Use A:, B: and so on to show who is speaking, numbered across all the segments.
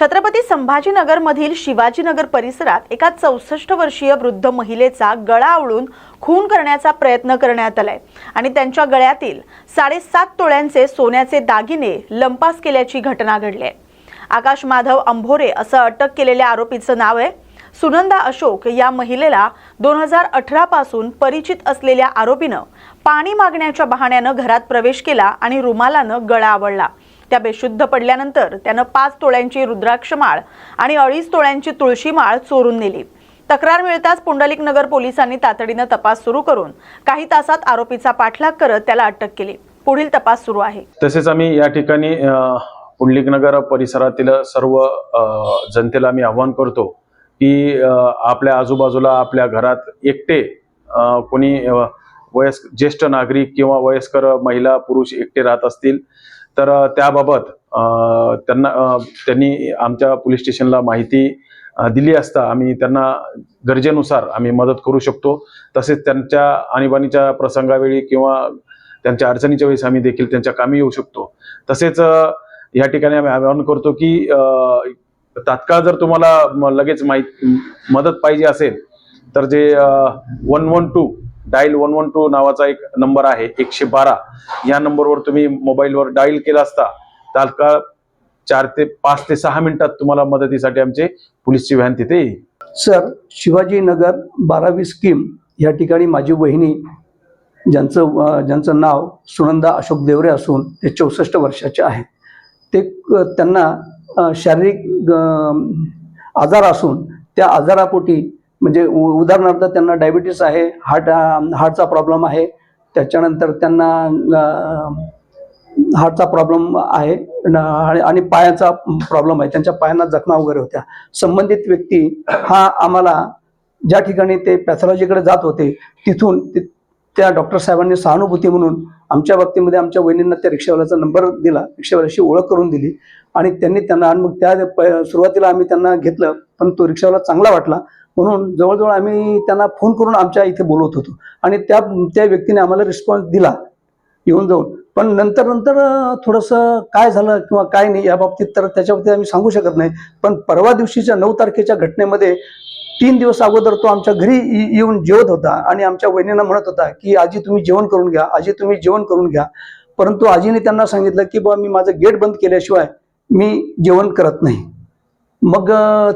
A: छत्रपती संभाजीनगर मधील शिवाजीनगर परिसरात एका 64 वर्षीय वृद्ध महिलेचा गळा आवळून खून करण्याचा प्रयत्न करण्यात आलाय आणि त्यांच्या गळ्यातील 7.5 तोळ्यांचे सोन्याचे दागिने लंपास केल्याची घटना घडली आहे। आकाश माधव अंभोरे असं अटक केलेल्या आरोपीचं नाव आहे। सुनंदा अशोक या महिलेला 2018 पासून परिचित असलेल्या आरोपीनं पाणी मागण्याच्या बहाण्यानं घरात प्रवेश केला आणि रुमालानं गळा आवळला। त्या बेशुद्ध पडल्यानंतर त्यानं 5 तोळ्यांची रुद्राक्ष माळ आणि 2.5 तोळ्यांची तुळशी माळ चोरून नेली। तक्रार मिळताच पुंडलिक नगर पोलिसांनी तातडीनं तपास सुरू करून काही तासात आरोपीचा पाठलाग करत त्याला अटक केली। पुढील तपास सुरू आहे।
B: तसेच आम्ही या ठिकाणी पुंडलिक नगर परिसरातील सर्व जनतेला मी आवाहन करतो की आपल्या आजूबाजूला आपल्या घरात एकटे कोणी ज्येष्ठ नागरिक किंवा वयस्कर महिला पुरुष एकटे राहत असतील तर त्याबाबत त्यांनी आमच्या पोलीस स्टेशनला माहिती दिली असता आम्ही त्यांना गरजेनुसार आम्ही मदत करू शकतो। तसेच त्यांच्या आणीबाणीच्या प्रसंगावेळी किंवा त्यांच्या अडचणीच्या वेळेस आम्ही देखील त्यांच्या कामी येऊ शकतो। तसेच या ठिकाणी आम्ही आवाहन करतो की तात्काळ जर तुम्हाला लगेच मदत पाहिजे असेल तर जे 112 डायल 112 नावाचा एक नंबर आहे 112 या नंबरवर तुम्ही मोबाईलवर डायल केला असता तात्काळ 4 ते 5 ते 6 मिनिटात तुम्हाला मदतीसाठी आमचे पोलीसची व्हॅन तिथे येईल।
C: सर, शिवाजीनगर 12 स्कीम या ठिकाणी माझी वहिनी ज्यांचं नाव सुनंदा अशोक देवरे असून ते 64 वर्षाचे आहेत। ते त्यांना शारीरिक आजार असून त्या आजारापोटी म्हणजे उदाहरणार्थ त्यांना डायबिटीस आहे, हार्टचा प्रॉब्लेम आहे, त्याच्यानंतर त्यांना हार्टचा प्रॉब्लेम आहे आणि पायाचा प्रॉब्लेम आहे, त्यांच्या पायांना जखमा वगैरे होत्या। संबंधित व्यक्ती हा आम्हाला ज्या ठिकाणी ते पॅथॉलॉजीकडे जात होते तिथून त्या डॉक्टर साहेबांनी सहानुभूती म्हणून आमच्या बाबतीमध्ये आमच्या वहिनींना त्या रिक्षावाल्याचा नंबर दिला, रिक्षावाल्याशी ओळख करून दिली आणि त्यांना आणि मग त्या सुरुवातीला आम्ही त्यांना घेतलं पण तो रिक्षावाला चांगला वाटला म्हणून जवळजवळ आम्ही त्यांना फोन करून आमच्या इथे बोलवत होतो आणि त्या व्यक्तीने आम्हाला रिस्पॉन्स दिला येऊन जाऊन। पण नंतर थोडंसं काय झालं किंवा काय नाही या बाबतीत तर त्याच्याबाबतीत आम्ही सांगू शकत नाही। पण परवा दिवशीच्या 9 तारखेच्या घटनेमध्ये 3 दिवस अगोदर तो आमच्या घरी येऊन जेवत होता आणि आमच्या वहिनींना म्हणत होता की आजी तुम्ही जेवण करून घ्या, आजी तुम्ही जेवण करून घ्या। परंतु आजीने त्यांना सांगितलं की बाबा मी माझं गेट बंद केल्याशिवाय मी जेवण करत नाही। मग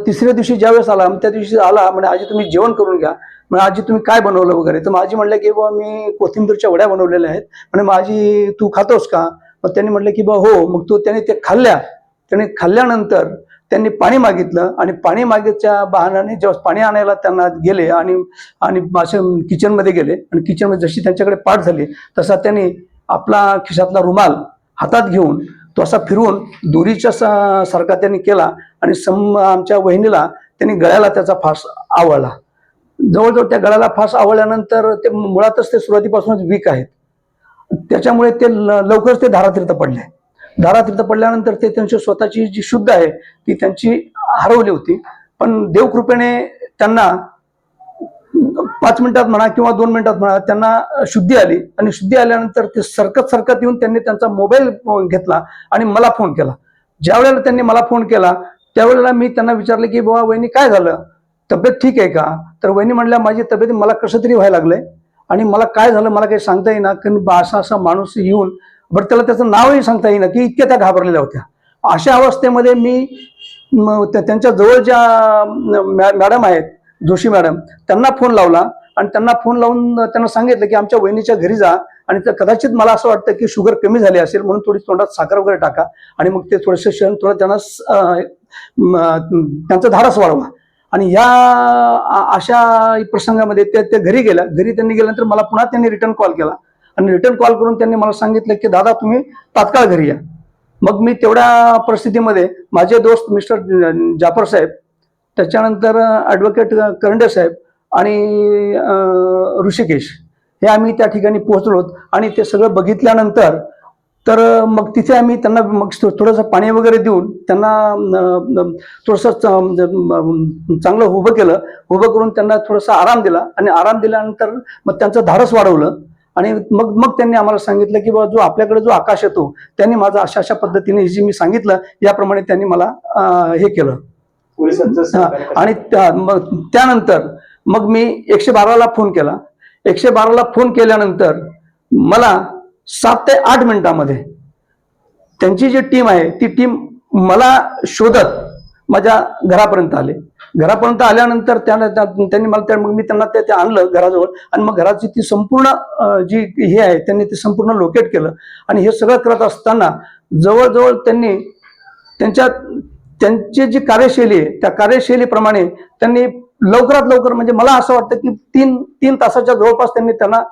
C: तिसऱ्या दिवशी ज्यावेळेस आला त्या दिवशी आला म्हणजे आजी तुम्ही जेवण करून घ्या। मग आजी तुम्ही काय बनवलं वगैरे तर आजी म्हणलं की बाबा मी कोथिंबीरच्या वड्या बनवलेल्या आहेत म्हणजे मग आजी तू खातोस का? मग त्यांनी म्हटलं की बाबा हो। मग त्याने ते खाल्ल्यानंतर त्यांनी पाणी मागितलं आणि पाणी मागितच्या बहाण्याने जेव्हा पाणी आणायला त्यांना गेले आणि असे किचनमध्ये गेले आणि किचनमध्ये जशी त्यांच्याकडे पाठ झाली तसा त्यांनी आपला खिशातला रुमाल हातात घेऊन तो असा फिरवून दोरीच्या सारखा त्यांनी केला आणि आमच्या वहिनीला त्यांनी गळ्याला त्याचा फास आवळला। जवळजवळ त्या गळ्याला फास आवळल्यानंतर ते मुळातच ते सुरुवातीपासूनच वीक आहेत, त्याच्यामुळे ते लवकरच ते धारातीर्थ पडले। धारातीर्थ पडल्यानंतर ते त्यांची स्वतःची जी शुद्ध आहे ती त्यांची हरवली होती। पण देवकृपेने त्यांना 5 मिनिटात म्हणा किंवा 2 मिनिटात म्हणा त्यांना शुद्धी आली आणि शुद्धी आल्यानंतर ते सरकत येऊन त्यांनी त्यांचा मोबाईल घेतला आणि मला फोन केला। ज्या वेळेला त्यांनी मला फोन केला त्यावेळेला मी त्यांना विचारलं की बाबा वहिनी काय झालं, तब्येत ठीक आहे का? तर वहिनी म्हणल्या माझी तब्येत मला कसं तरी व्हायला लागलंय आणि मला काय झालं मला काही सांगता येईना कारण असा माणूस येऊन बरं त्याला त्याचं नावही सांगता येईना की इतक्या त्या घाबरलेल्या होत्या। अशा अवस्थेमध्ये मी त्यांच्या जवळ ज्या मॅडम आहेत जोशी मॅडम त्यांना फोन लावला आणि त्यांना फोन लावून त्यांना सांगितलं की आमच्या वहिनीच्या घरी जा आणि कदाचित मला असं वाटतं की शुगर कमी झाली असेल म्हणून थोडी तोंडात साखर वगैरे टाका आणि मग ते थोडंसं क्षण त्यांना त्यांचं धाडस वाढवा आणि या अशा प्रसंगामध्ये त्या घरी गेल्या। घरी त्यांनी गेल्यानंतर मला पुन्हा त्यांनी रिटर्न कॉल केला आणि रिटर्न कॉल करून त्यांनी मला सांगितलं की दादा तुम्ही तात्काळ घरी या। मग मी तेवढ्या परिस्थितीमध्ये माझे दोस्त मिस्टर जाफर साहेब, त्याच्यानंतर ॲडव्होकेट करंडे साहेब आणि ऋषिकेश हे आम्ही त्या ठिकाणी पोहोचलो आणि ते सगळं बघितल्यानंतर तर मग तिथे आम्ही त्यांना मग थोडंसं पाणी वगैरे देऊन त्यांना थोडंसं चांगलं उभं केलं, उभं करून त्यांना थोडासा आराम दिला आणि आराम दिल्यानंतर मग त्यांचं धाडस वाढवलं आणि मग मग त्यांनी आम्हाला सांगितलं की बाबा आपल्याकडे जो आकाश येतो त्यांनी माझा अशा पद्धतीने जी मी सांगितलं याप्रमाणे त्यांनी मला हे केलं. आणि मग त्यानंतर मग मी 112ला फोन केला. 112ला फोन केल्यानंतर मला 7 ते 8 मिनिटांमध्ये त्यांची जी टीम आहे ती टीम मला शोधत माझ्या घरापर्यंत आले. घरापर्यंत आल्यानंतर त्यांनी मला मग मी त्यांना ते आणलं घराजवळ आणि मग घराची ती संपूर्ण जी हे आहे त्यांनी ते संपूर्ण लोकेट केलं. आणि हे सगळं करत असताना जवळजवळ त्यांनी त्यांची जी कार्यशैली आहे त्या कार्यशैलीप्रमाणे त्यांनी लवकरात लवकर म्हणजे मला असं वाटतं की 3 तासाच्या जवळपास त्यांनी त्यांना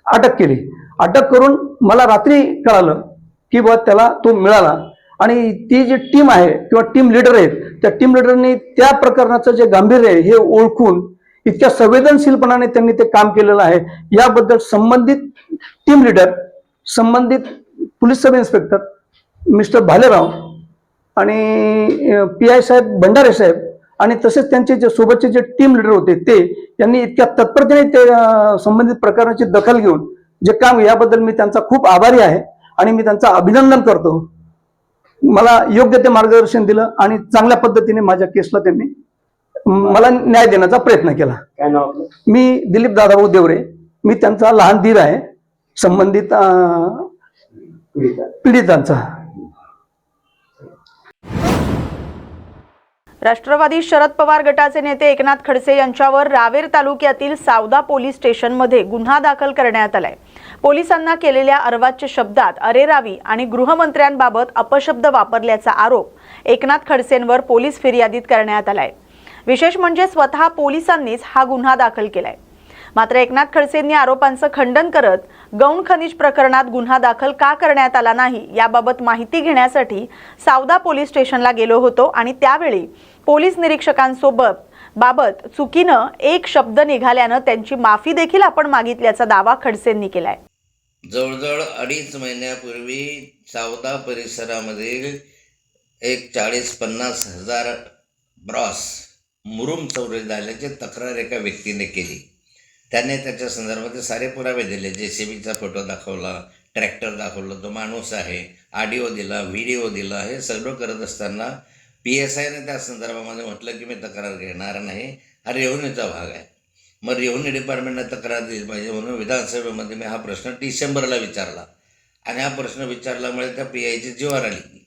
C: अटक केली. अटक करून मला रात्री कळालं की बा त्याला तो मिळाला. आणि ती जी टीम आहे किंवा टीम लीडर आहेत त्या टीम लीडरने त्या प्रकरणाचं जे गांभीर्य आहे हे ओळखून इतक्या संवेदनशीलपणाने त्यांनी ते काम केलेलं आहे. याबद्दल संबंधित टीम लीडर, संबंधित police sub inspector mister Bhalerao आणि PI साहेब भंडारे साहेब आणि तसेच त्यांचे जे सोबतचे जे टीम लीडर होते ते यांनी इतक्या तत्परतेने ते संबंधित प्रकरणाची दखल घेऊन जे काम याबद्दल मी त्यांचा खूप आभारी आहे आणि मी त्यांचं अभिनंदन करतो. मला योग्य ते मार्गदर्शन दिलं आणि चांगल्या पद्धतीने माझ्या केसला त्यांनी मला न्याय देण्याचा प्रयत्न केला.
D: काय नाव आपलं?
C: मी दिलीप दादाभाऊ देवरे. मी त्यांचा लहान धीर आहे संबंधित पीडितांचा.
A: राष्ट्रवादी शरद पवार गटाचे नेते एकनाथ खडसे यांच्यावर रावेर तालुक्यातील सावदा पोलीस स्टेशनमध्ये गुन्हा दाखल करण्यात आलाय. पोलिसांना केलेल्या अर्वाच्य शब्दात अरेरावी आणि गृहमंत्र्यांबाबत अपशब्द वापरल्याचा आरोप एकनाथ खडसेंवर पोलीस फिर्यादीत करण्यात आलाय. विशेष म्हणजे स्वतः पोलिसांनीच हा गुन्हा दाखल केलाय. मात्र एकनाथ खडसेंनी आरोपांचं खंडन करत गौण खनिज प्रकरणात गुन्हा दाखल का करण्यात आला नाही याबाबत माहिती घेण्यासाठी सावदा पोलीस स्टेशनला गेलो होतो आणि त्यावेळी पोलीस निरीक्षकांबाबत चुकीनं एक शब्द निघाल्यानं त्यांची माफी देखील आपण मागितल्याचा दावा खडसेंनी केलाय.
E: जवळजवळ 2.5 महिन्यापूर्वी सावदा परिसरामधील एक 40-50 हजार ब्रॉस मुरुम चोरी झाल्याची तक्रार एका व्यक्तीने केली. त्याने त्याच्या संदर्भात सारे पुरावे दिले. JCBचा फोटो दाखवला, ट्रॅक्टर दाखवलं, तो माणूस आहे, ऑडिओ दिला, व्हिडिओ दिला. हे सगळं करत असताना PSIने त्या संदर्भामध्ये म्हटलं की मी तक्रार घेणार नाही, हा रेव्हन्यूचा भाग आहे. मग रेव्हन्यू डिपार्टमेंटने तक्रार दिली पाहिजे म्हणून विधानसभेमध्ये मी हा प्रश्न डिसेंबरला विचारला आणि हा प्रश्न विचारल्यामुळे त्या PIची जीवावर आली.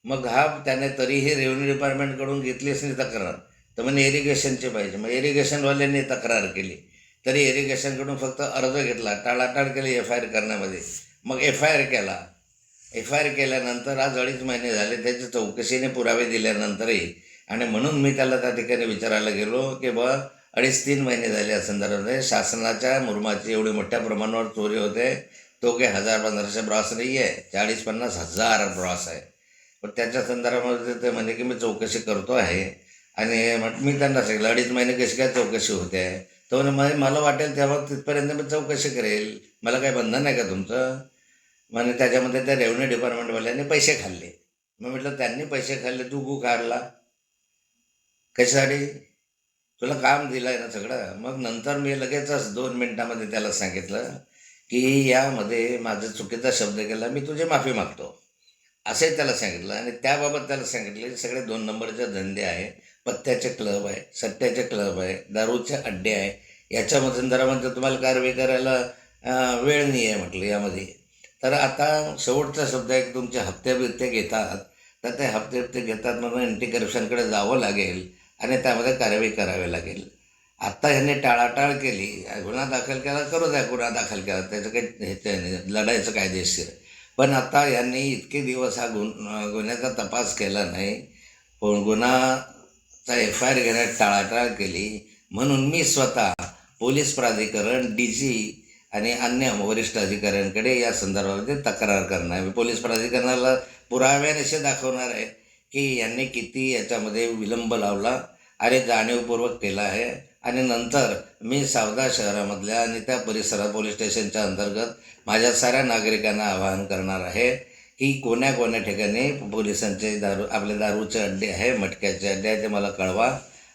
E: मग त्याने तरीही रेव्हन्यू डिपार्टमेंटकडून घेतलीच नाही तक्रार, तर म्हणे इरिगेशनची पाहिजे. मग इरिगेशनवाल्यांनी तक्रार केली तरी इरिगेशनकडून फक्त अर्ज घेतला, टाळाटाळ केली FIR करण्यामध्ये. मग FIR केला. FIR केल्यानंतर आज 2.5 महिने झाले, त्याची चौकशीने पुरावे दिल्यानंतरही. आणि म्हणून मी त्याला त्या ठिकाणी विचारायला गेलो की 2.5-3 महिने झाले या संदर्भामध्ये शासनाच्या मुरुमाची एवढी मोठ्या प्रमाणावर चोरी होते. तो काही 1000-1500 ब्रॉस नाही आहे, 40-50 हजार ब्रॉस आहे. पण त्याच्या संदर्भामध्ये ते म्हणजे की मी चौकशी करतो आहे. आणि मी त्यांना सांगितलं 2.5 महिने कशी काय चौकशी होते आहे. तो म्हणे मला वाटेल तेव्हा तिथपर्यंत मी चौकशी करेल, मला काही बंधन आहे का तुमचं. म्हणे त्याच्यामध्ये त्या रेव्हन्यू डिपार्टमेंटवाल्यांनी पैसे खाल्ले. मग म्हटलं त्यांनी पैसे खाल्ले, तू काढला कशासाठी, तुला काम दिलं आहे ना सगळं. मग नंतर मी लगेचच 2 मिनिटामध्ये त्याला सांगितलं की यामध्ये माझा चुकीचा शब्द केला, मी तुझी माफी मागतो असे त्याला सांगितलं. आणि त्याबाबत त्याला सांगितलं सगळे 2 नंबरचे धंदे आहे, पत्त्याचे क्लब आहे, सट्ट्याचे क्लब आहे, दारूचे अड्डे आहे. याच्यामधून जरामध्ये तुम्हाला कारवाई करायला वेळ नाही आहे म्हटलं यामध्ये. तर आता शेवटचा शब्द आहे की तुमचे हप्ते घेतात, तर ते हप्ते घेतात म्हणून अँटी करप्शनकडे जावं लागेल आणि त्यामध्ये कारवाई करावी लागेल. आत्ता ह्यांनी टाळाटाळ केली, गुन्हा दाखल केला, करू द्या गुन्हा दाखल केला, त्याचं काही लढायचं कायदेशीर. पण आता यांनी इतके दिवस हा गुन्ह्याचा तपास केला नाही, पण गुन्हाचा FIR घेण्यात टाळाटाळ केली. म्हणून मी स्वतः पोलीस प्राधिकरण, DG आणि अन्य वरिष्ठ अधिकाऱ्यांकडे या संदर्भामध्ये तक्रार करणार आहे. पोलीस प्राधिकरणाला पुराव्यानिशी दाखवणार आहे की यांनी किती याच्यामध्ये विलंब लावला आणि जाणीवपूर्वक केला आहे. आणि नंतर मी सावदा शहरामधल्या आणि त्या परिसरात पोलीस स्टेशनच्या अंतर्गत माझ्या साऱ्या नागरिकांना आवाहन करणार आहे की कोण्या ठिकाणी पोलिसांचे आपले दारूचे अड्डे आहे, मटक्याचे अड्डे आहे ते मला कळवा.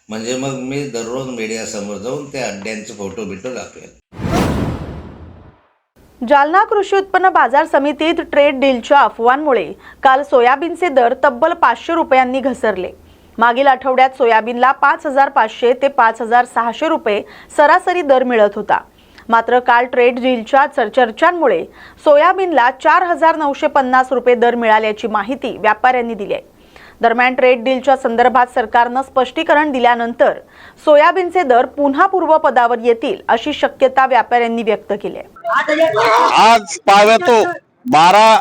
E: म्हणजे मग मी दररोज मीडियासमोर जाऊन त्या अड्ड्यांचे फोटो दाखवेल.
A: जालना कृषी उत्पन्न बाजार समितीत ट्रेड डीलच्या अफवांमुळे काल सोयाबीनचे दर तब्बल 500 रुपयांनी घसरले। मागील आठवड्यात सोयाबीनला 5,500 ते 5,600 रुपये सरासरी दर मिळत होता। मात्र काल ट्रेड डीलच्या चर्चांमुळे सोयाबीनला 4,950 रुपये दर मिळाल्याची माहिती व्यापाऱ्यांनी दिली आहे। दरम्यान ट्रेड डीलच्या संदर्भात सरकारने स्पष्टीकरण दिल्यानंतर सोयाबीनचे दर पुन्हा पूर्वपदावर येतील अशी शक्यता व्यापाऱ्यांनी व्यक्त केली आहे।
D: आज पाहतो 12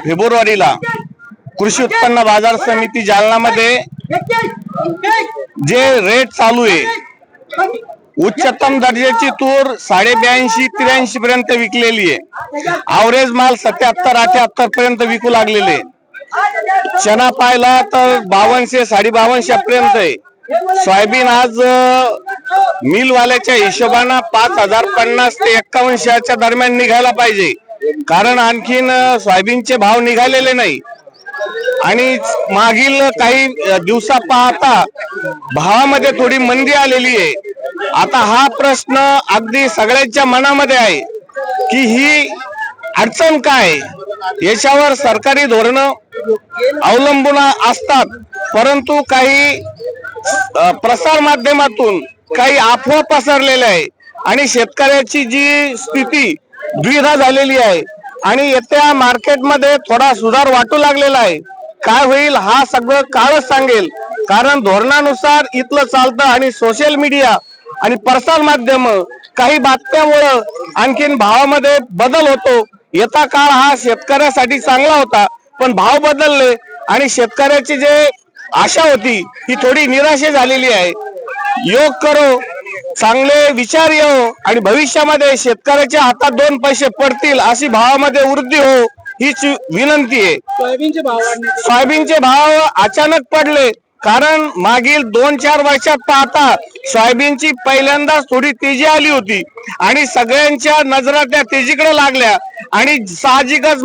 D: फेब्रुवारीला कृषी उत्पन्न बाजार समिती जालनामध्ये जे रेट चालू आहे, उच्चतम दर्जाची तूर 82-83 पर्यंत विकलेली आहे। ॲव्हरेज माल 77-78 पर्यंत विकू लागलेले। चना पाहिला तर 5200-5250 पर्यंत आहे। सोयाबीन आज मिलवाल्याच्या हिशोबाने 5,050 ते 51,000च्या दरम्यान निघायला पाहिजे, कारण आणखीन सोयाबीनचे भाव निघालेले नाही आणि मागील काही दिवसा पाहता भावामध्ये थोडी मंदी आलेली आहे। आता हा प्रश्न अगदी सगळ्यांच्या मनामध्ये आहे की ही अडचण काय, याच्यावर सरकारी धोरण अवलंबून असतात, परंतु काही प्रसार माध्यमातून काही अफवा पसरलेल्या आहे आणि शेतकऱ्याची जी स्थिती द्विधा झालेली आहे आणि येत्या मार्केटमध्ये थोडा सुधार वाटू लागलेला आहे। काय होईल हा सगळं काळच सांगेल, कारण धोरणानुसार इथलं चालतं आणि सोशल मीडिया आणि प्रसार माध्यम काही बातम्यामुळे आणखीन भावामध्ये बदल होतो। येता काळ हा शेतकऱ्यासाठी चांगला होता, पण भाव बदलले आणि शेतकऱ्याची जे आशा होती ही थोडी निराशा झालेली आहे। योग करो, चांगले विचार येऊ आणि भविष्यामध्ये शेतकऱ्याच्या हातात 2 पैसे पडतील अशी भावामध्ये वृद्धी हो हीच विनंती आहे। सोयाबीनचे भाव अचानक पडले, कारण मागील 2-4 वर्षात पाहता सोयाबीनची पहिल्यांदाच थोडी तेजी आली होती आणि सगळ्यांच्या नजरा त्या तेजीकडे लागल्या आणि साहजिकच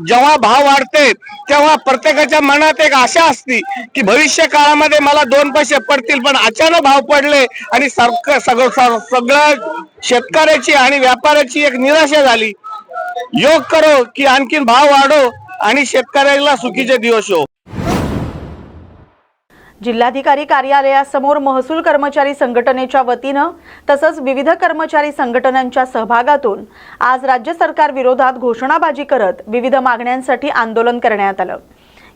D: जेव्हा भाव वाढते तेव्हा प्रत्येकाच्या मनात एक आशा असते की भविष्य काळामध्ये मला 2 पैसे पडतील, पण अचानक भाव पडले आणि सगळं शेतकऱ्याची आणि व्यापाऱ्याची एक निराशा झाली। योग करो की आणखीन भाव वाढो आणि शेतकऱ्याला सुखीचे दिवस हो।
A: जिल्हाधिकारी कार्यालयासमोर महसूल कर्मचारी संघटनेच्या वतीनं तसंच विविध कर्मचारी संघटनांच्या सहभागातून आज राज्य सरकार विरोधात घोषणाबाजी करत विविध मागण्यांसाठी आंदोलन करण्यात आलं।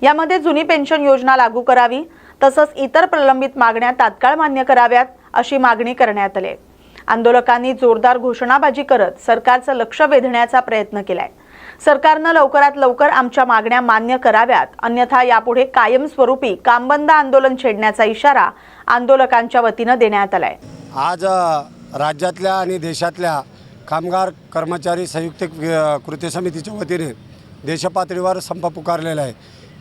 A: यामध्ये जुनी पेन्शन योजना लागू करावी तसंच इतर प्रलंबित मागण्या तात्काळ मान्य कराव्यात अशी मागणी करण्यात आली। आंदोलकांनी जोरदार घोषणाबाजी करत सरकारचं लक्ष वेधण्याचा प्रयत्न केलाय। सरकारनं लवकरात लवकर आमच्या मागण्या मान्य कराव्यात, अन्यथा यापुढे कायमस्वरूपी कामबंद आंदोलन छेडण्याचा इशारा आंदोलकांच्या वतीनं देण्यात आलाय।
F: आज राज्यातल्या आणि देशातल्या कामगार कर्मचारी संयुक्त कृती समितीच्या वतीने देशपातळीवर संप पुकारलेला आहे।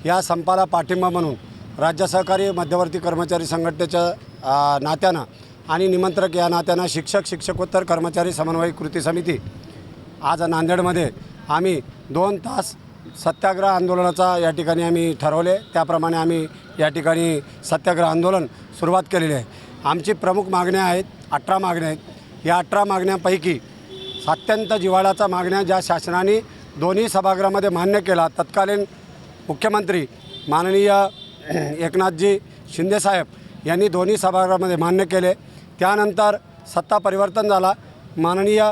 F: या संपाला पाठिंबा म्हणून राज्य सहकारी मध्यवर्ती कर्मचारी संघटनेच्या नात्यानं आणि निमंत्रक या नात्यानं शिक्षकोत्तर कर्मचारी समन्वय कृती समिती आज नांदेडमध्ये आम्ही 2 तास सत्याग्रह आंदोलनाचा या ठिकाणी आम्ही ठरवले। त्याप्रमाणे आम्ही या ठिकाणी सत्याग्रह आंदोलन सुरुवात केलेली आहे। आमची प्रमुख मागण्या आहेत, 18 मागण्या आहेत। या 18 मागण्यांपैकी अत्यंत जिव्हाळ्याच्या मागण्या ज्या शासनाने दोन्ही सभागृहामध्ये मान्य केला, तत्कालीन मुख्यमंत्री माननीय एकनाथजी शिंदेसाहेब यांनी दोन्ही सभागृहामध्ये मान्य केले। त्यानंतर सत्ता परिवर्तन झाला, माननीय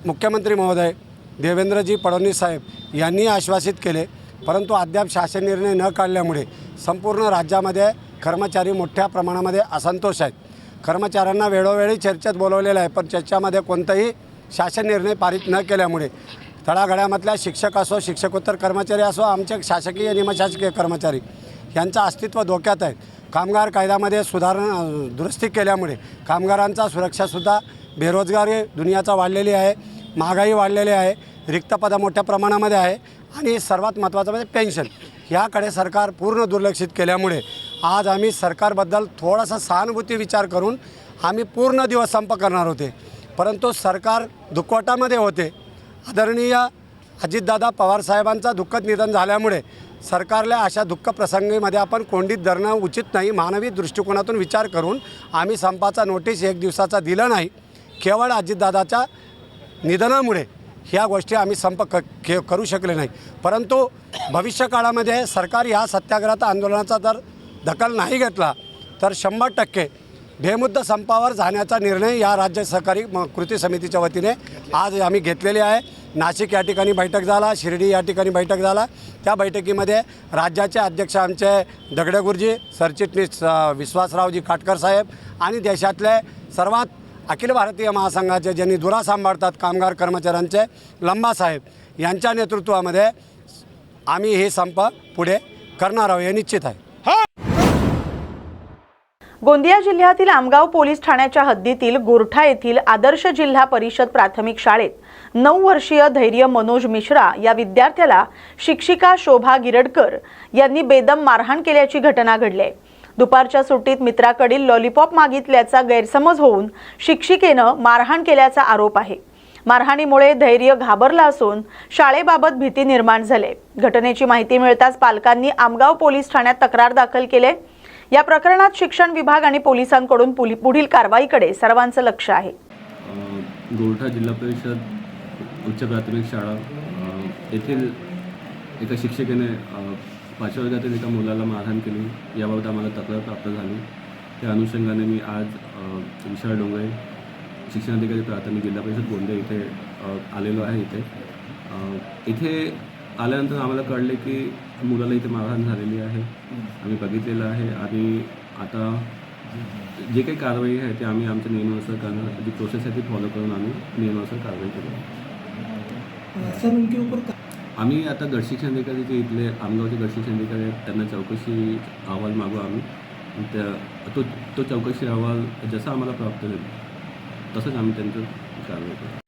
F: मुख्यमंत्री महोदय देवेंद्रजी फडणवीस साहेब यांनी आश्वासित केले, परंतु अद्याप शासन निर्णय न काढल्यामुळे संपूर्ण राज्यामध्ये कर्मचारी मोठ्या प्रमाणामध्ये असंतोष आहेत। कर्मचाऱ्यांना वेळोवेळी चर्चेत बोलवलेलं आहे, पण चर्चेमध्ये कोणताही शासन निर्णय पारित न केल्यामुळे तळागाळामधल्या शिक्षक असो, शिक्षकोत्तर कर्मचारी असो, आमचे शासकीय निमशासकीय कर्मचारी यांचं अस्तित्व धोक्यात आहे। कामगार कायद्यामध्ये दुरुस्ती केल्यामुळे कामगारांचा सुरक्षासुद्धा, बेरोजगारी दुनियाचा वाढलेली आहे, महागाई वाढलेली आहे, रिक्त पदं मोठ्या प्रमाणामध्ये आहे आणि सर्वात महत्त्वाचं म्हणजे पेन्शन याकडे सरकार पूर्ण दुर्लक्षित केल्यामुळे आज आम्ही सरकारबद्दल थोडासा सहानुभूती विचार करून आम्ही पूर्ण दिवस संप करणार होते, परंतु सरकार दुखवटामध्ये होते। आदरणीय अजितदादा पवारसाहेबांचा दुःखद निधन झाल्यामुळे सरकारला अशा दुःख प्रसंगीमध्ये आपण कोंडीत धरणं उचित नाही। मानवी दृष्टिकोनातून विचार करून आम्ही संपाचा नोटीस 1 दिवसाचा दिला नाही। केवळ अजितदादाच्या निधनामुळे ह्या गोष्टी आम्ही करू शकले नाही। परंतु भविष्य काळामध्ये सरकार ह्या सत्याग्रह आंदोलनाचा जर दखल नाही घेतला तर 100% बेमुद्दा संपावर जाण्याचा निर्णय या राज्य सहकारी कृती समितीच्या वतीने आज आम्ही घेतलेले आहे। नाशिक या ठिकाणी बैठक झाला, शिर्डी या ठिकाणी बैठक झाला। त्या बैठकीमध्ये राज्याचे अध्यक्ष आमचे दगडे गुरुजी, सरचिटणीस विश्वासरावजी काटकर साहेब आणि देशातले सर्वात अखिल भारतीय महासंघाचे ज्यांनी धुरा सांभाळतात कामगार कर्मचाऱ्यांचे लंबा साहेब यांच्या नेतृत्वामध्ये आम्ही हे संप पुढे करणार आहोत हे निश्चित आहे।
A: गोंदिया जिल्ह्यातील आमगाव पोलीस ठाण्याच्या हद्दीतील गोरठा येथील आदर्श जिल्हा परिषद प्राथमिक शाळेत 9 वर्षीय धैर्य मनोज मिश्रा या विद्यार्थ्याला शिक्षिका शोभा गिरडकर यांनी बेदम मारहाण केल्याची घटना घडली आहे। दुपारच्या सुट्टीत मित्राकडील लॉलीपॉप मागितल्याचा गैरसमज होऊन शिक्षिकेनं मारहाण केल्याचा आरोप आहे। मारहाणीमुळे धैर्य घाबरला असून शाळेबाबत भीती निर्माण झाली। घटनेची माहिती मिळताच पालकांनी आमगाव पोलीस ठाण्यात तक्रार दाखल केली। या प्रकरणात शिक्षण विभाग आणि पोलिसांकडून पुढील कारवाईकडे सर्वांचं लक्ष आहे।
G: गोरठा जिल्हा परिषद उच्च प्राथमिक शाळा येथील एका शिक्षिकेने 5व्या वर्गातील एका मुलाला मारहाण केली याबाबत आम्हाला तक्रार प्राप्त झाली। त्या अनुषंगाने मी आज विशाल डोंगरे शिक्षणाधिकारी प्राथमिक जिल्हा परिषद गोंदिया इथे आलेलो आहे। इथे आल्यानंतर आम्हाला कळले की मुलाला इथे मारहाण झालेली आहे। आम्ही बघितलेलं आहे आणि आता जे काही कारवाई आहे ते आम्ही आमच्या नियमानुसार करणार, जी प्रोसेस आहे ती फॉलो करून आम्ही नियमानुसार कारवाई करू। आम्ही आता गटशिक्षणाधिकारी जे इथले आमगावचे गटशिक्षणाधिकारी आहेत त्यांना चौकशी अहवाल मागू आम्ही। तो चौकशी अहवाल जसा आम्हाला प्राप्त होईल तसंच आम्ही त्यांचं कारवाई करू।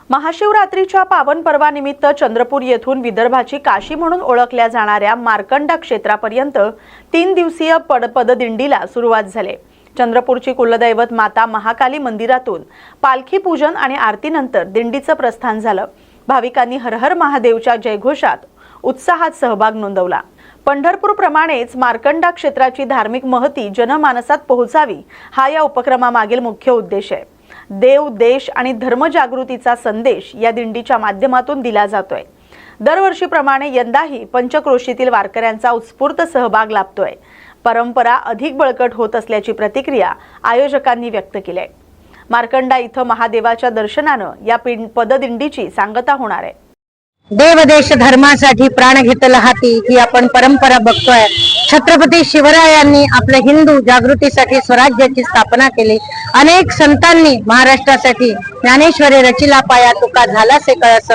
A: महाशिवरात्रीच्या पावन पर्वानिमित्त चंद्रपूर येथून विदर्भाची काशी म्हणून ओळखल्या जाणाऱ्या मार्कंडा क्षेत्रापर्यंत 3 दिवसीय पददिंडीला सुरुवात झाली। चंद्रपूरची कुलदैवत माता महाकाली मंदिरातून पालखी पूजन आणि आरतीनंतर दिंडीचं प्रस्थान झालं। भाविकांनी हर हर महादेवच्या जयघोषात उत्साहात सहभाग नोंदवला। पंढरपूरप्रमाणेच मार्कंडा क्षेत्राची धार्मिक महती जनमानसात पोहोचावी हा या उपक्रमामागील मुख्य उद्देश आहे। देव, देश आणि धर्मजागृतीचा संदेश या दिंडीच्या माध्यमातून दिला जातोय। दरवर्षीप्रमाणे यंदाही पंचक्रोशीतील वारकऱ्यांचा उत्स्फूर्त सहभाग लाभतोय। परंपरा अधिक बळकट होत असल्याची प्रतिक्रिया आयोजकांनी व्यक्त केली आहे। मार्कंडा इथं महादेवाच्या दर्शनानं या पददिंडीची सांगता होणार आहे।
H: देव देश धर्मासाठी प्राण घेतला हाती ही आपण परंपरा बघतोय। छत्रपती शिवरायांनी आपल्या हिंदू जागृतीसाठी स्वराज्याची स्थापना केली। अनेक संतांनी महाराष्ट्रासाठी ज्ञानेश्वरी रचिला पाया तुका झाला से कळस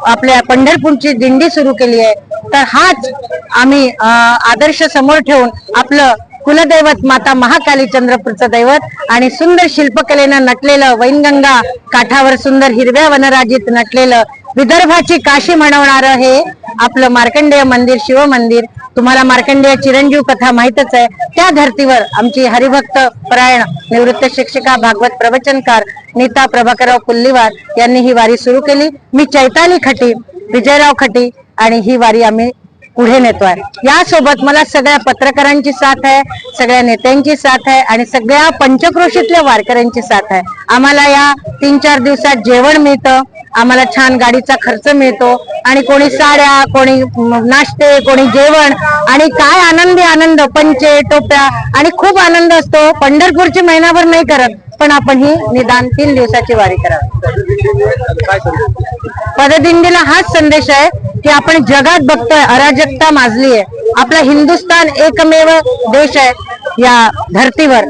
H: आपल्या पंढरपूरची दिंडी सुरू केली आहे। तर हाच आम्ही आदर्श समोर ठेवून आपलं कुलदैवत माता महाकाली चंद्रपूरचं दैवत आणि सुंदर शिल्पकलेनं नटलेलं वैनगंगा काठावर सुंदर हिरव्या वनराजीत नटलेलं विदर्भाची काशी म्हणवणारं हे आपलं मार्कंडेय मंदिर, शिव मंदिर। तुम्हाला मार्कंडेय चिरंजीव कथा माहितच आहे। त्या धर्तीवर आमची हरिभक्त परायण निवृत्त शिक्षिका भागवत प्रवचनकार नीता प्रभाकरराव पुल्लीवार यांनी ही वारी सुरू केली। मी चैताली खटी, विजयराव खटी आणि ही वारी आम्ही पुढे नेतोय। यासोबत मला सगळ्या पत्रकारांची साथ आहे, सगळ्या नेत्यांची साथ आहे आणि सगळ्या पंचक्रोशीतल्या वारकऱ्यांची साथ आहे। आम्हाला या 3-4 दिवसात जेवण मिळतं, आम्हाला छान गाडीचा खर्च मिळतो आणि कोणी साड्या, कोणी नाश्ते, कोणी जेवण आणि काय आनंद पंचे टोप्या आणि खूप आनंद असतो। पंढरपूरची महिनाभर नाही करत पण आपण ही निदान 3 दिवसाची वारी करावी। पददिंडीला हाच संदेश आहे की आपण जगात बघतोय अराजकता माजली आहे। आपला हिंदुस्थान एकमेव देश आहे या धर्तीवर।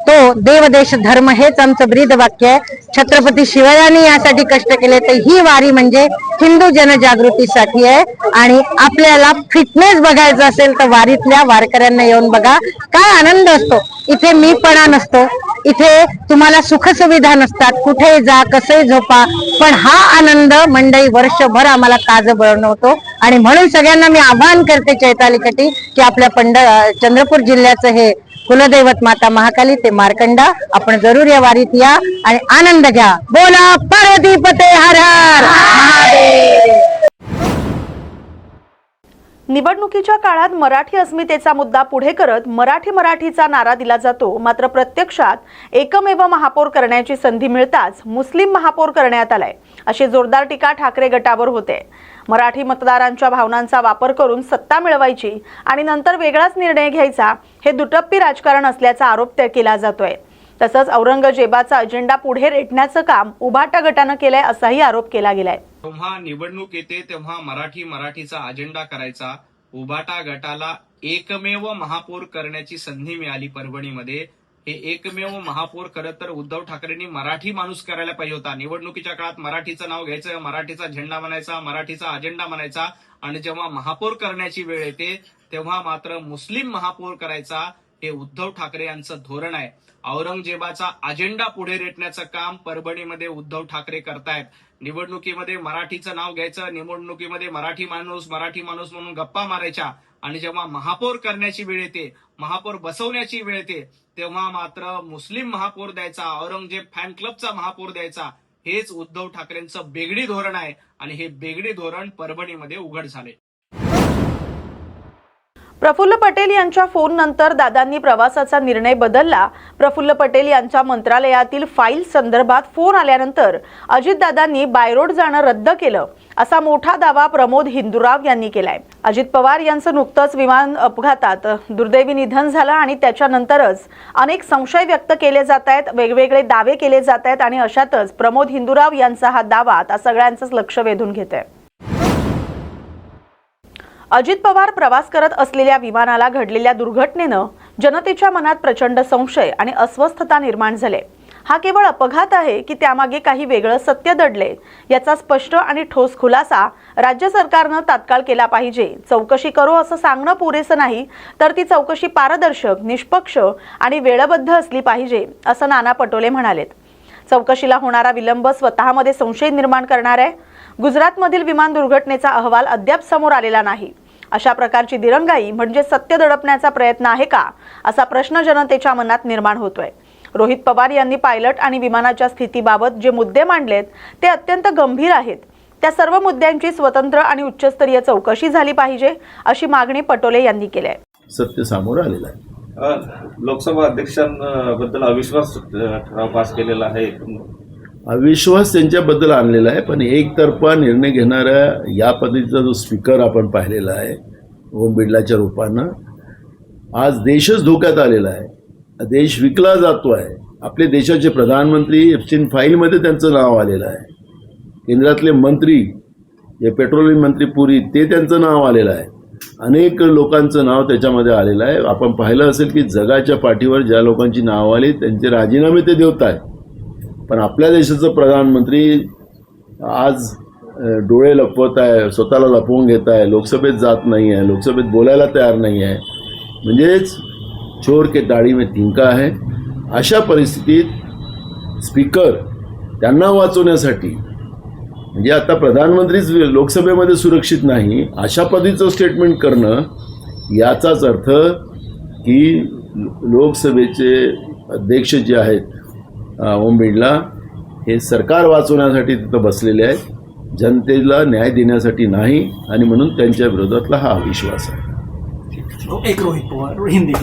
H: तो देव देश धर्म हेच आमचं ब्रीद वाक्य आहे। छत्रपती शिवरायांनी यासाठी कष्ट केले तर ही वारी म्हणजे हिंदू जनजागृतीसाठी आहे। आणि आपल्याला फिटनेस बघायचा असेल तर वारीतल्या वारकऱ्यांना येऊन बघा, काय आनंद असतो। इथे मीपणा नसतो, इथे तुम्हाला सुखसुविधा नसतात, कुठे जा कसंही झोपा, पण हा आनंद मंडई वर्षभर आम्हाला काज बनवतो। आणि म्हणून सगळ्यांना मी आवाहन करते चैताली कटी की आपल्या चंद्रपूर जिल्ह्याचं हे कुलदैवत माता महाकाली ते मार्कंडा आपण जरूर या वारीत या आणि आनंद घ्या। बोला पार्वतीपते हर हर महादेव।
A: निवडणुकीच्या काळात मराठी अस्मितेचा मुद्दा पुढे करत मराठीचा नारा दिला जातो, मात्र प्रत्यक्षात एकमेव महापौर करण्याची संधी मिळताच मुस्लिम महापौर करण्यात आलाय, अशी जोरदार टीका ठाकरे गटावर होते. मराठी मतदारांच्या भावनांचा वापर करून सत्ता मिळवायची आणि नंतर वेगळाच निर्णय घ्यायचा हे दुटप्पी राजकारण असल्याचा आरोप केला जातोय. तसंच औरंगजेबाचा अजेंडा पुढे रेटण्याचं काम उभाटा गटानं केलंय असाही आरोप केला गेलाय.
I: जेव्हा निवडणूक येते तेव्हा मराठीचा अजेंडा करायचा. उभाटा गटाला एकमेव महापौर करण्याची संधी मिळाली परभणीमध्ये. हे एकमेव महापौर खरं तर उद्धव ठाकरेंनी मराठी माणूस करायला पाहिजे होता. निवडणुकीच्या काळात मराठीचं नाव घ्यायचं, मराठीचा झेंडा म्हणायचा, मराठीचा अजेंडा म्हणायचा आणि जेव्हा महापौर करण्याची वेळ येते तेव्हा मात्र मुस्लिम महापौर करायचा. हे उद्धव ठाकरे यांचं धोरण आहे. औरंगजेबाचा अजेंडा पुढे रेटण्याचं काम परभणीमध्ये उद्धव ठाकरे करतायत. निवडणुकीमध्ये मराठीचं नाव घ्यायचं, निवडणुकीमध्ये मराठी माणूस म्हणून गप्पा मारायच्या आणि जेव्हा महापौर करण्याची वेळ येते, महापौर बसवण्याची वेळ येते तेव्हा मात्र मुस्लिम महापौर द्यायचा, औरंगजेब फॅन क्लबचा महापौर द्यायचा. हेच उद्धव ठाकरेंचं बेगडी धोरण आहे आणि हे बेगडी धोरण परभणीमध्ये उघड झाले.
A: प्रफुल्ल पटेल यांच्या फोन नंतर दादांनी प्रवासाचा निर्णय बदलला. प्रफुल्ल पटेल यांच्या मंत्रालयातील फाईल संदर्भात फोन आल्यानंतर अजितदादांनी बायरोड जाणं रद्द केलं, असा मोठा दावा प्रमोद हिंदुराव यांनी केलाय. अजित पवार यांचं नुकतंच विमान अपघातात दुर्दैवी निधन झालं आणि त्याच्यानंतरच अनेक संशय व्यक्त केले जात आहेत, वेगवेगळे दावे केले जात आहेत आणि अशातच प्रमोद हिंदुराव यांचा हा दावा आता सगळ्यांचंच लक्ष वेधून घेत आहे. अजित पवार प्रवास करत असलेल्या विमानाला घडलेल्या दुर्घटनेनं जनतेच्या मनात प्रचंड संशय आणि अस्वस्थता निर्माण झाले. हा केवळ अपघात आहे की त्यामागे काही वेगळं सत्य दडले, याचा स्पष्ट आणि ठोस खुलासा राज्य सरकारनं तात्काळ केला पाहिजे. चौकशी करू असं सांगणं पुरेसं नाही, तर ती चौकशी पारदर्शक, निष्पक्ष आणि वेळबद्ध असली पाहिजे, असं नाना पटोले म्हणालेत. चौकशीला होणारा विलंब स्वतःमध्ये संशय निर्माण करणार आहे. गुजरातमधील विमान दुर्घटनेचा अहवाल अद्याप समोर आलेला नाही. अशा प्रकारची दिरंगाई म्हणजे सत्य दडपण्याचा प्रयत्न आहे का, असा प्रश्न जनतेच्या मनात निर्माण होतोय. रोहित पवार यांनी पायलट आणि विमानाच्या स्थितीबाबत जे मुद्दे मांडलेत ते अत्यंत गंभीर आहेत. त्या सर्व मुद्द्यांची स्वतंत्र आणि उच्चस्तरीय चौकशी झाली पाहिजे, अशी मागणी पटोले यांनी केली आहे.
J: सत्य समोर आलेलं आहे.
K: लोकसभा अध्यक्षांबद्दल अविश्वास ठराव पास केलेला आहे.
J: अविश्वास त्यांच्याबद्दल आणलेला आहे, पण एकतर्फा निर्णय घेणाऱ्या या पद्धतीचा जो स्पीकर आपण पाहिलेला आहे ओम बिर्लाच्या रूपानं, आज देशच धोक्यात आलेला आहे. देश विकला जातो आहे. आपले देशाचे प्रधानमंत्री एप्स्टीन फाईलमध्ये त्यांचं नाव आलेलं आहे. केंद्रातले मंत्री, जे पेट्रोलियम मंत्री पुरी, ते त्यांचं नाव आलेलं आहे. अनेक लोकांचं नाव त्याच्यामध्ये आलेलं आहे. आपण पाहिलं असेल की जगाच्या पाठीवर ज्या लोकांची नाव आली त्यांचे राजीनामे ते देत आहेत. पण आपल्या देशाचं प्रधानमंत्री आज डोळे लपवत आहे, स्वतःला लपवून घेत आहे, लोकसभेत जात नाही आहे, लोकसभेत बोलायला तयार नाही आहे. म्हणजेच चोर के दाढी में तिनका आहे. अशा परिस्थितीत स्पीकर त्यांना वाचवण्यासाठी, म्हणजे आता प्रधानमंत्रीच लोकसभेमध्ये सुरक्षित नाही अशा पद्धतीचं स्टेटमेंट करणं, याचाच अर्थ की लोकसभेचे अध्यक्ष जे आहेत ओम बिर्ला, हे सरकार वाचवण्यासाठी तिथं बसलेले आहेत, जनतेला न्याय देण्यासाठी नाही, आणि म्हणून त्यांच्या विरोधातला हा अविश्वास आहे.
C: एक रोहित पवार हिंदी.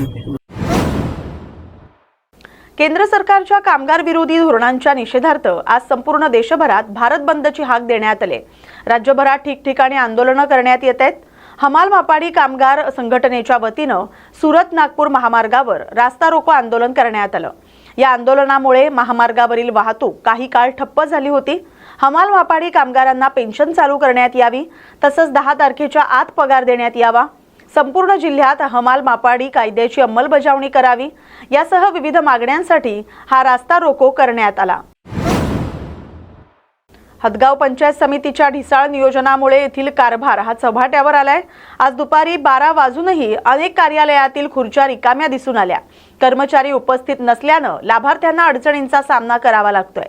A: केंद्र सरकारच्या कामगार विरोधी धोरणांच्या निषेधार्थ आज संपूर्ण देशभरात भारत बंदची हाक देण्यात आली. राज्यभरात ठिकठिकाणी आंदोलनं करण्यात येत आहेत. हमाल मापाडी कामगार संघटनेच्या वतीनं सुरत नागपूर महामार्गावर रास्ता रोको आंदोलन करण्यात आलं. या आंदोलनामुळे महामार्गावरील वाहतूक काही काळ ठप्प झाली होती. हमाल मापाडी कामगारांना पेन्शन चालू करण्यात यावी, तसंच 10 तारखेच्या आत पगार देण्यात यावा, संपूर्ण जिल्ह्यात हमाल मापाडी कायद्याची अंमलबजावणी करावी, यासह विविध मागण्यांसाठी हा रास्ता रोको करण्यात आला. हदगाव पंचायत समितीच्या ढिसाळ नियोजनामुळे येथील कारभार हा चव्हाट्यावर आलाय. आज दुपारी 12 वाजूनही अनेक कार्यालयातील खुर्च्या रिकाम्या दिसून आल्या. कर्मचारी उपस्थित नसल्यानं लाभार्थ्यांना अडचणींचा सामना करावा लागतोय.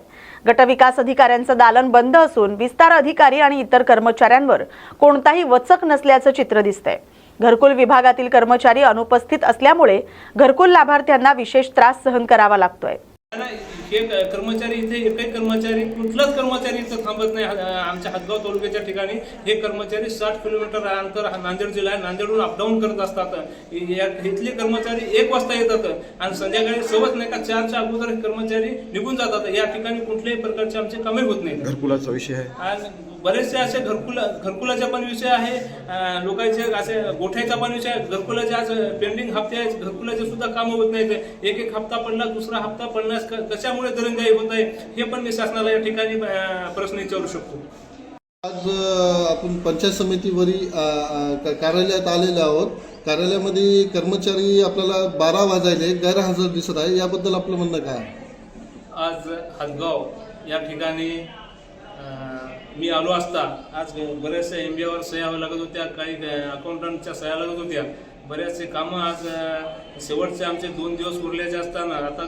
A: गटविकास अधिकाऱ्यांचं दालन बंद असून विस्तार अधिकारी आणि इतर कर्मचाऱ्यांवर कोणताही वचक नसल्याचं चित्र दिसतंय. घरकुल विभागातील कर्मचारी अनुपस्थित असल्यामुळे घरकुल लाभार्थ्यांना विशेष त्रास सहन करावा लागतोय.
L: हे कर्मचारी इथे एकही कर्मचारी कुठलाच कर्मचारी इथं थांबत नाही. आमच्या हदगाव तालुक्याच्या ठिकाणी हे कर्मचारी 60 किलोमीटर अंतर नांदेड जिल्हा आहे, नांदेडहून अपडाऊन करत असतात. इथले कर्मचारी 1 वाजता येतात आणि संध्याकाळी 4:15च्या अगोदर कर्मचारी निघून जातात. या ठिकाणी कुठल्याही प्रकारचे आमचे कामे होत नाही.
B: घरकुलाचा विषय आहे
L: आणि बरेचसे असे घरकुलाचा पण विषय आहे, लोकांचे असे गोठ्याचा पण विषय आहे. घरकुलाचे आज पेंडिंग हप्ते आहेत, घरकुलाचे सुद्धा कामं होत नाहीत. एक हप्ता पडला, दुसरा हप्ता पडण्यास कशामुळे दिरंगाई होत आहे हे पण मी शासनाला या ठिकाणी प्रश्न विचारू शकतो.
M: आज आपण पंचायत समितीवरील कार्यालयात आलेले आहोत. कार्यालयामध्ये कर्मचारी आपल्याला 12 वाजायले गैरहजर दिसत आहे. याबद्दल आपलं म्हणणं काय?
L: आज हदगाव या ठिकाणी मी आलो असता आज बऱ्याचशा MBAवर सह्या लागत होत्या, काही अकाउंटंटच्या सह्या लागत होत्या. बऱ्याचसे कामं आज शेवटचे आमचे 2 दिवस उरल्याचे असताना आता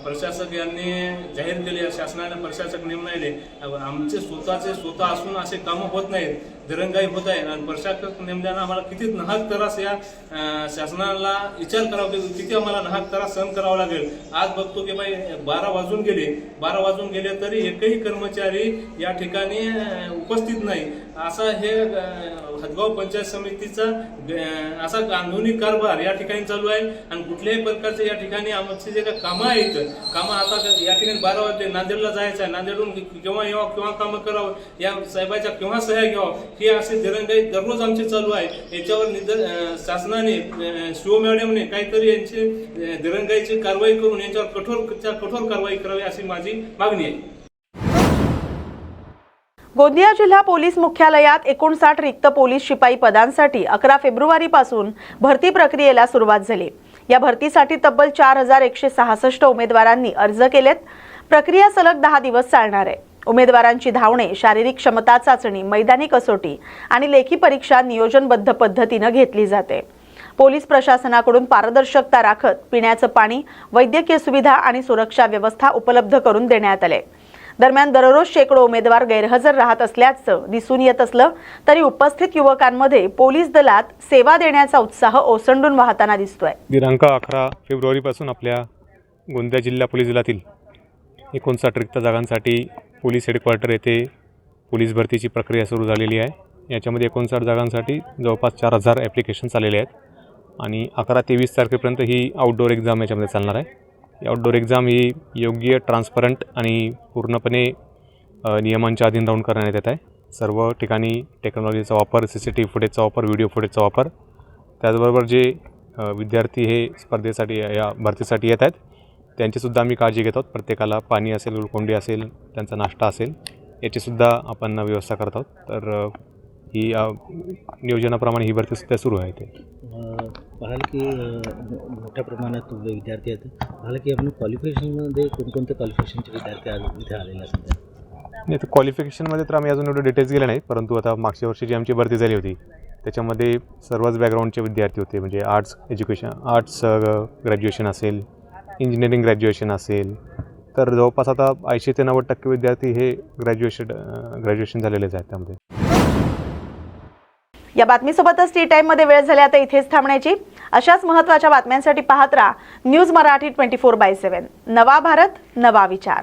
L: प्रशासक यांनी जाहीर केले, शासनाने प्रशासक नेमले. आमचे स्वतः असून असे कामं होत नाहीत, दिरंगाई होत आहे. आणि प्रशासक नेमल्यानं आम्हाला किती नाहक त्रास या शासनाला विचार करावा, किती आम्हाला नाहक त्रास सहन करावा लागेल. आज बघतो की बाई 12 वाजून गेले तरी एकही कर्मचारी या ठिकाणी उपस्थित नाही. असा हे हदगाव पंचायत समितीचा असा कानूनी कारभार या ठिकाणी चालू आहे. आणि कुठल्याही प्रकारचे या ठिकाणी आमचे जे काही कामं आहेत, कामं आता या ठिकाणी 12 वाजले, नांदेडला जायचं आहे, नांदेडहून केव्हा यावं, केव्हा कामं करावं, या साहेबाच्या केव्हा सह्या घ्यावं, ही असे दिरंगाई दररोज आमची चालू आहे. याच्यावर शासनाने शिव मॅडमने काहीतरी यांची दिरंगाईची कारवाई करून यांच्यावर कठोर कारवाई करावी अशी माझी मागणी आहे.
A: गोंदिया जिल्हा पोलीस मुख्यालयात 59 रिक्त पोलीस शिपाई पदांसाठी 11 फेब्रुवारीपासून भरती प्रक्रियेला सुरुवात झाली. या भरतीसाठी तब्बल 4166 उमेदवारांनी अर्ज केलेत. प्रक्रिया सलग 10 दिवस चालणार आहे. उमेदवारांची धावणे, शारीरिक क्षमता चाचणी, मैदानी कसोटी आणि लेखी परीक्षा नियोजनबद्ध पद्धतीने घेतली जाते. पोलीस प्रशासनाकडून पारदर्शकता राखत पिण्याचं पाणी, वैद्यकीय सुविधा आणि सुरक्षा व्यवस्था उपलब्ध करून देण्यात आले. दरम्यान दररोज शेकडो उमेदवार गैरहजर राहत असल्याचं दिसून येत असलं तरी उपस्थित युवकांमध्ये पोलीस दलात सेवा देण्याचा उत्साह ओसंडून वाहताना दिसतोय.
N: दिनांक 11 फेब्रुवारीपासून आपल्या गोंदिया जिल्हा पोलीस दलातील 59 रिक्त जागांसाठी पोलीस हेडक्वार्टर येथे पोलीस भरतीची प्रक्रिया सुरू झालेली आहे. याच्यामध्ये 59 जागांसाठी जवळपास 4000 ॲप्लिकेशन्स आलेले आहेत आणि 11 ते 20 तारखेपर्यंत ही आउटडोअर एक्झाम याच्यामध्ये चालणार आहे. आउटडोअर एक्झाम ही योग्य, ट्रान्सपरंट आणि पूर्णपणे नियमांच्या अधीन राहून करण्यात येत आहे. सर्व ठिकाणी टेक्नॉलॉजीचा वापर, CCTV फुटेजचा वापर, व्हिडिओ फुटेजचा वापर, त्याचबरोबर जे विद्यार्थी हे स्पर्धेसाठी या भरतीसाठी येत आहेत त्यांचीसुद्धा आम्ही काळजी घेत आहोत. प्रत्येकाला पाणी असेल, ग्लुकोंडी असेल, त्यांचा नाश्ता असेल, याचीसुद्धा आपण व्यवस्था करत आहोत. तर ही नियोजनाप्रमाणे ही भरतीसुद्धा सुरू आहे. ते
O: पाहाल की मोठ्या प्रमाणात विद्यार्थी आहेत. पाहाल की आपण क्वालिफिकेशनमध्ये कोणकोणत्या क्वालिफिकेशनचे विद्यार्थी आज इथे आलेले असतात?
N: नाही, तर क्वालिफिकेशनमध्ये तर आम्ही अजून एवढे डिटेल्स गेले नाहीत, परंतु आता मागच्या वर्षी जी आमची भरती झाली होती त्याच्यामध्ये सर्वच बॅकग्राऊंडचे विद्यार्थी होते. म्हणजे आर्ट्स ग्रॅज्युएशन असेल, इंजिनिअरिंग ग्रॅज्युएशन असेल, तर जवळपास आता 80 ते 90% विद्यार्थी हे ग्रॅज्युएशन झालेलेच आहेत. त्यामध्ये
A: या बातमीसोबतच टी टाईममध्ये वेळ झाली आता इथेच थांबण्याची. अशाच महत्त्वाच्या बातम्यांसाठी पाहत राहा न्यूज मराठी 24/7. नवा भारत, नवा विचार.